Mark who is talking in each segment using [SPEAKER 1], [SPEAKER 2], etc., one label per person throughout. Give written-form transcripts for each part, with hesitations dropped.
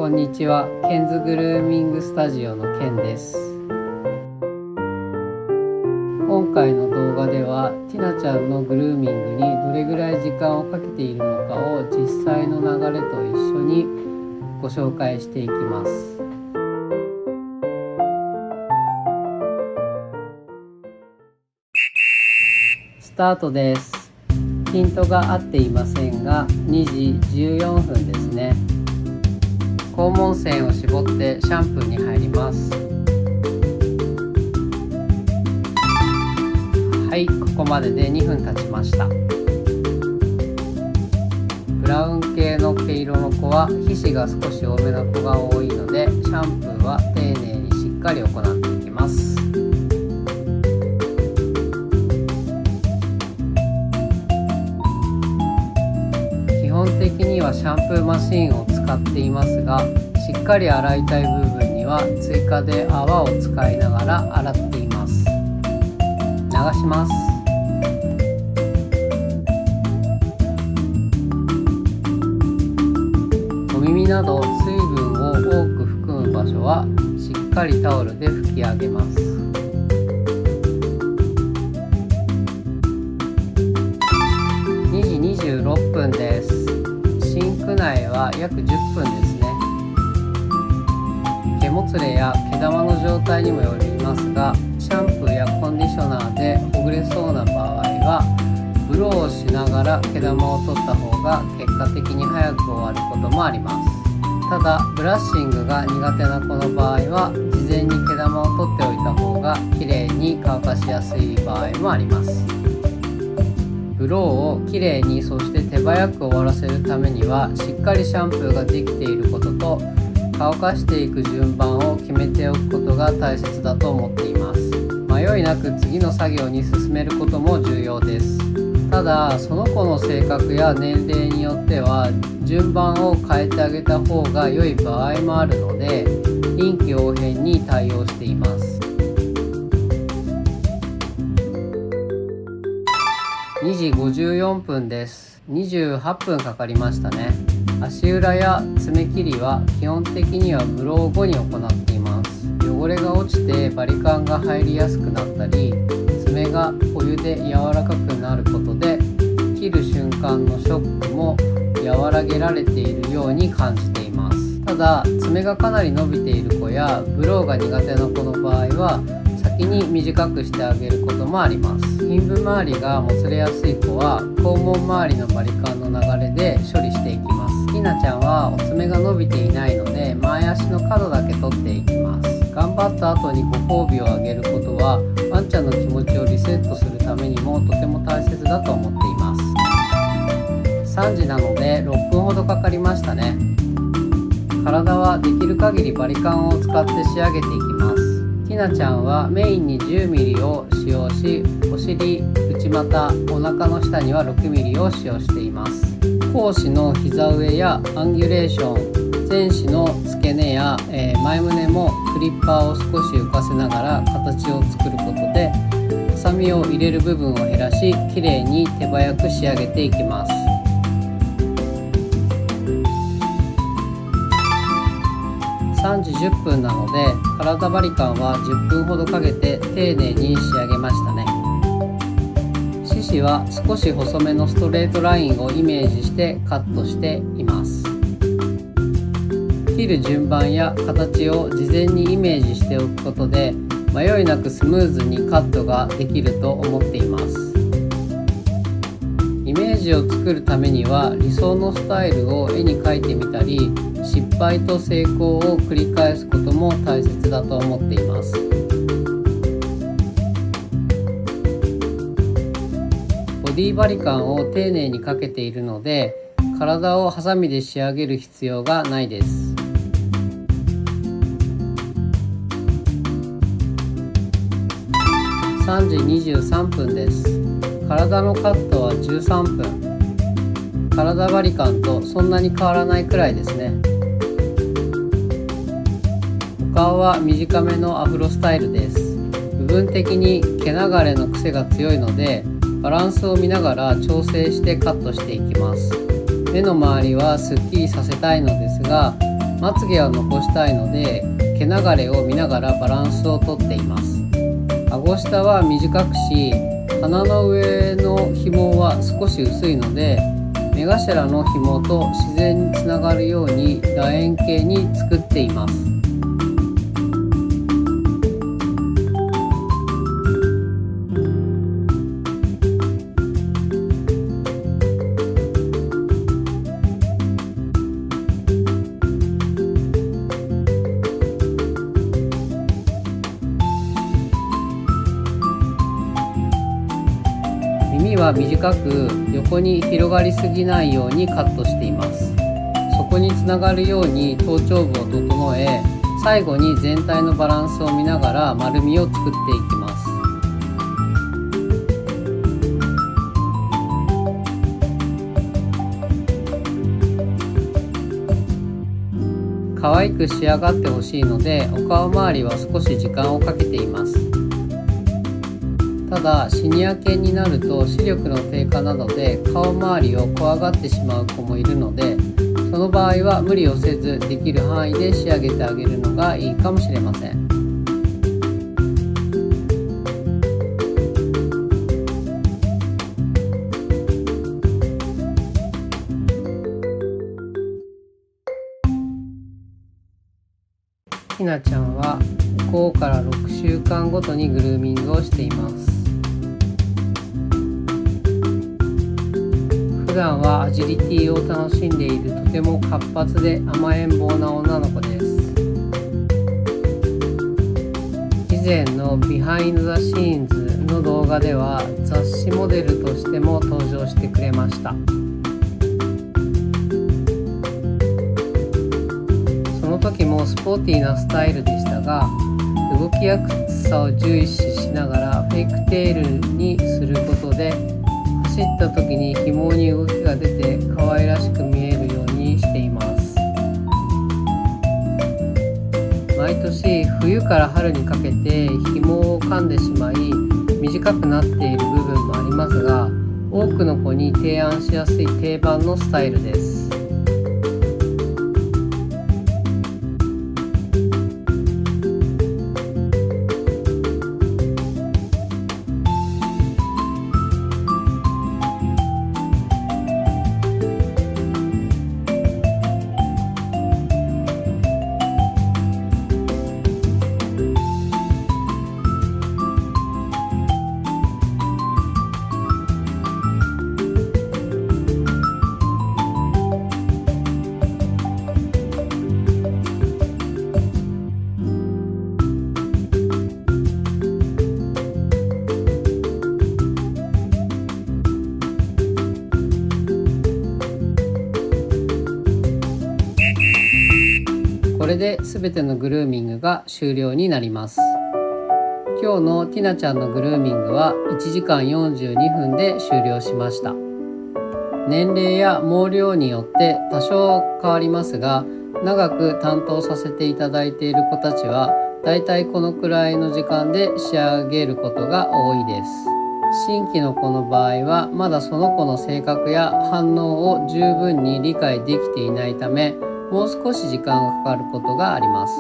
[SPEAKER 1] こんにちは。ケンズグルーミングスタジオのケンです。今回の動画ではティナちゃんのグルーミングにどれぐらい時間をかけているのかを実際の流れと一緒にご紹介していきます。スタートです。ピントが合っていませんが2時14分ですね。肛門腺を絞ってシャンプーに入ります。はい、ここまでで2分経ちました。ブラウン系の毛色の子は皮脂が少し多めな子が多いので、シャンプーは丁寧にしっかり行っていきます。基本的にはシャンプーマシンを使っていますが、しっかり洗いたい部分には追加で泡を使いながら洗っています。流します。お耳など水分を多く含む場所はしっかりタオルで拭き上げます。2時26分です。シンク内は約10分ですね。毛もつれや毛玉の状態にもよりますが、シャンプーやコンディショナーでほぐれそうな場合はブローをしながら毛玉を取った方が結果的に早く終わることもあります。ただブラッシングが苦手な子の場合は事前に毛玉を取っておいた方がきれいに乾かしやすい場合もあります。ブローをきれいにそして手早く終わらせるためにはしっかりシャンプーができていることと乾かしていく順番を決めておくことが大切だと思っています。迷いなく次の作業に進めることも重要です。ただその子の性格や年齢によっては順番を変えてあげた方が良い場合もあるので、臨機応変に対応しています。2時54分です。28分かかりましたね。足裏や爪切りは基本的にはブロー後に行っています。汚れが落ちてバリカンが入りやすくなったり、爪がお湯で柔らかくなることで切る瞬間のショックも和らげられているように感じています。ただ爪がかなり伸びている子やブローが苦手な子の場合は先に短くしてあげることもあります。陰部周りがもつれやすい子は肛門周りのバリカンの流れで処理していきます。ティナちゃんはお爪が伸びていないので前足の角だけ取っていきます。頑張った後にご褒美をあげることはワンちゃんの気持ちをリセットするためにもとても大切だと思っています。3時なので6分ほどかかりましたね。体はできる限りバリカンを使って仕上げていきます。ティナちゃんはメインに 10mm を使用し、お尻、内股、お腹の下には 6mm を使用しています。後肢の膝上やアンギュレーション、前肢の付け根や、前胸もクリッパーを少し浮かせながら形を作ることでハサミを入れる部分を減らし、きれいに手早く仕上げていきます。3時10分なので体バリカンは10分ほどかけて丁寧に仕上げましたね。四肢は少し細めのストレートラインをイメージしてカットしています。切る順番や形を事前にイメージしておくことで迷いなくスムーズにカットができると思っています。イメージを作るためには理想のスタイルを絵に描いてみたり、失敗と成功を繰り返すことも大切だと思っています。ボディバリカンを丁寧にかけているので体をハサミで仕上げる必要がないです。3時23分です。体のカットは13分。体バリカンとそんなに変わらないくらいですね。お顔は短めのアフロスタイルです。部分的に毛流れの癖が強いのでバランスを見ながら調整してカットしていきます。目の周りはすっきりさせたいのですが、まつげを残したいので毛流れを見ながらバランスをとっています。顎下は短くし、鼻の上の紐は少し薄いので目頭の紐と自然につながるように楕円形に作っています。耳は短く横に広がりすぎないようにカットしています。そこにつながるように頭頂部を整え、最後に全体のバランスを見ながら丸みを作っていきます。可愛く仕上がってほしいのでお顔周りは少し時間をかけています。ただシニア犬になると視力の低下などで顔周りを怖がってしまう子もいるので、その場合は無理をせずできる範囲で仕上げてあげるのがいいかもしれません。ひなちゃんは5から6週間ごとにグルーミングをしています。普段はアジリティを楽しんでいるとても活発で甘えん坊な女の子です。以前のビハインド・ザ・シーンズの動画では雑誌モデルとしても登場してくれました。その時もスポーティーなスタイルでしたが、動きやすさを重視しながらフェイクテールにすることで走った時に紐に動きが出て可愛らしく見えるようにしています。毎年冬から春にかけて紐を噛んでしまい短くなっている部分もありますが、多くの子に提案しやすい定番のスタイルです。これで全てのグルーミングが終了になります。今日のティナちゃんのグルーミングは1時間42分で終了しました。年齢や毛量によって多少変わりますが、長く担当させていただいている子たちはだいたいこのくらいの時間で仕上げることが多いです。新規の子の場合はまだその子の性格や反応を十分に理解できていないため、もう少し時間がかかることがあります。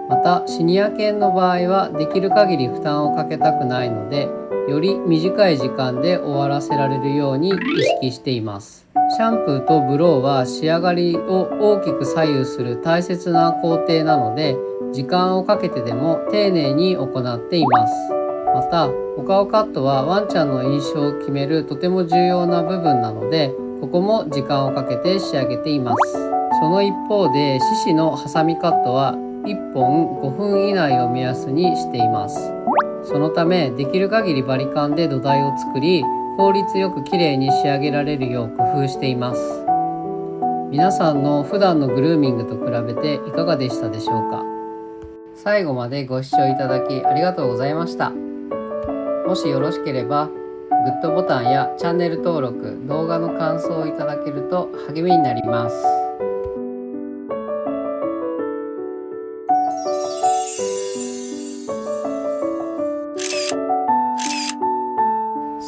[SPEAKER 1] またシニア犬の場合はできる限り負担をかけたくないので、より短い時間で終わらせられるように意識しています。シャンプーとブローは仕上がりを大きく左右する大切な工程なので、時間をかけてでも丁寧に行っています。またお顔カットはワンちゃんの印象を決めるとても重要な部分なので、ここも時間をかけて仕上げています。その一方で獅子のハサミカットは1本5分以内を目安にしています。そのためできる限りバリカンで土台を作り、効率よく綺麗に仕上げられるよう工夫しています。皆さんの普段のグルーミングと比べていかがでしたでしょうか。最後までご視聴いただきありがとうございました。もしよろしければグッドボタンやチャンネル登録、動画の感想をいただけると励みになります。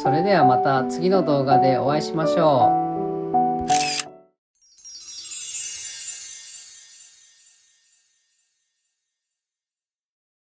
[SPEAKER 1] それではまた次の動画でお会いしましょう。